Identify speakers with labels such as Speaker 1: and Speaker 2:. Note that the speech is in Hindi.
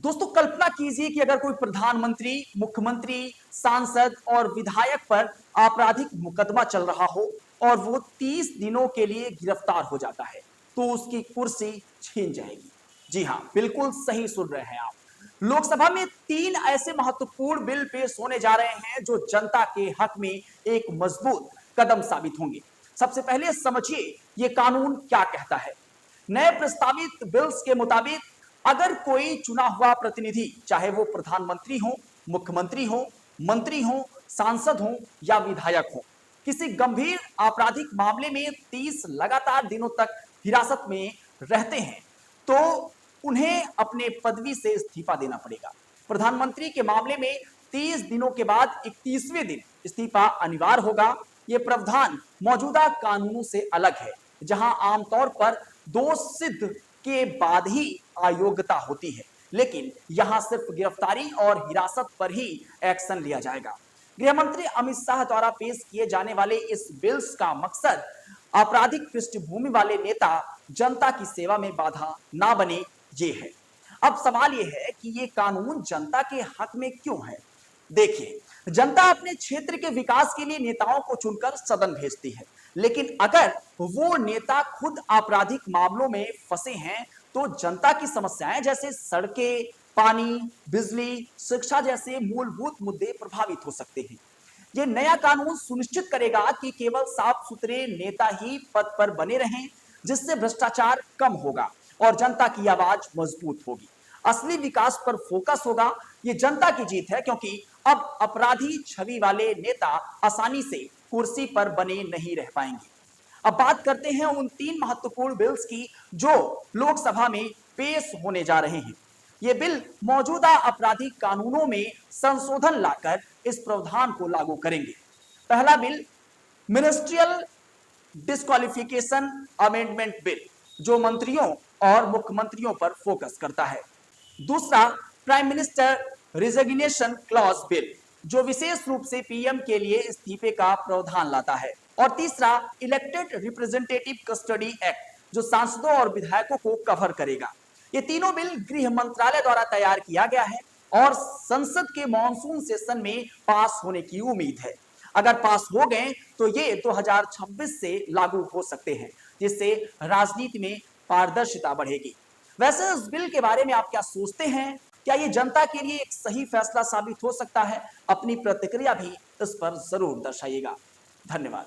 Speaker 1: दोस्तों कल्पना कीजिए कि अगर कोई प्रधानमंत्री, मुख्यमंत्री, सांसद और विधायक पर आपराधिक मुकदमा चल रहा हो और वो 30 दिनों के लिए गिरफ्तार हो जाता है तो उसकी कुर्सी छीन जाएगी। जी हां, बिल्कुल सही सुन रहे हैं आप। लोकसभा में 3 ऐसे महत्वपूर्ण बिल पेश होने जा रहे हैं जो जनता के हक में एक मजबूत कदम साबित होंगे। सबसे पहले समझिए ये कानून क्या कहता है। नए प्रस्तावित बिल्स के मुताबिक अगर कोई चुना हुआ प्रतिनिधि, चाहे वो प्रधानमंत्री हो, मुख्यमंत्री हो, मंत्री हो, सांसद हो या विधायक हो, किसी गंभीर आपराधिक मामले में 30 लगातार दिनों तक हिरासत में रहते हैं तो उन्हें अपने पदवी से इस्तीफा देना पड़ेगा। प्रधानमंत्री के मामले में 30 दिनों के बाद 31वें दिन इस्तीफा अनिवार्य होगा। यह प्रावधान मौजूदा कानूनों से अलग है, जहां आमतौर पर दोष सिद्ध के बाद ही अयोग्यता होती है, लेकिन यहां सिर्फ गिरफ्तारी और हिरासत पर ही एक्शन लिया जाएगा। गृह मंत्री अमित शाह द्वारा पेश किए जाने वाले इस बिल्स का मकसद आपराधिक पृष्ठभूमि वाले नेता जनता की सेवा में बाधा ना बने, ये है। अब सवाल यह है कि ये कानून जनता के हक में क्यों है। देखिए, जनता अपने क्षेत्र के विकास के लिए नेताओं को चुनकर सदन भेजती है, लेकिन अगर वो नेता खुद आपराधिक मामलों में फंसे हैं तो जनता की समस्याएं जैसे सड़कें, पानी, बिजली, शिक्षा जैसे मूलभूत मुद्दे प्रभावित हो सकते हैं। ये नया कानून सुनिश्चित करेगा कि केवल साफ सुथरे नेता ही पद पर बने रहें, जिससे भ्रष्टाचार कम होगा और जनता की आवाज मजबूत होगी। असली विकास पर फोकस होगा। ये जनता की जीत है, क्योंकि अब अपराधी छवि वाले नेता आसानी से कुर्सी पर बने नहीं रह पाएंगे। अब बात करते हैं उन 3 महत्वपूर्ण बिल्स की जो लोकसभा में पेश होने जा रहे हैं। ये बिल मौजूदा आपराधिक कानूनों में संशोधन लाकर इस प्रावधान को लागू करेंगे। पहला bill ministerial disqualification amendment bill, जो मंत्रियों और मुख्यमंत्रियों पर फोकस करता है। दूसरा, prime minister resignation clause bill, जो विशेष रूप से पीएम के लिए इस्तीफे का प्रावधान लाता है। और तीसरा, इलेक्टेड रिप्रेजेंटेटिव कस्टडी एक्ट, जो सांसदों और विधायकों को कवर करेगा। ये तीनों बिल गृह मंत्रालय द्वारा तैयार किया गया है और संसद के मॉनसून सेशन में पास होने की उम्मीद है। अगर पास हो गए तो ये 2026 से लागू हो सकते हैं, जिससे राजनीति में पारदर्शिता बढ़ेगी। वैसे इस बिल के बारे में आप क्या सोचते हैं? क्या ये जनता के लिए एक सही फैसला साबित हो सकता है? अपनी प्रतिक्रिया भी इस पर जरूर दर्शाइएगा। धन्यवाद।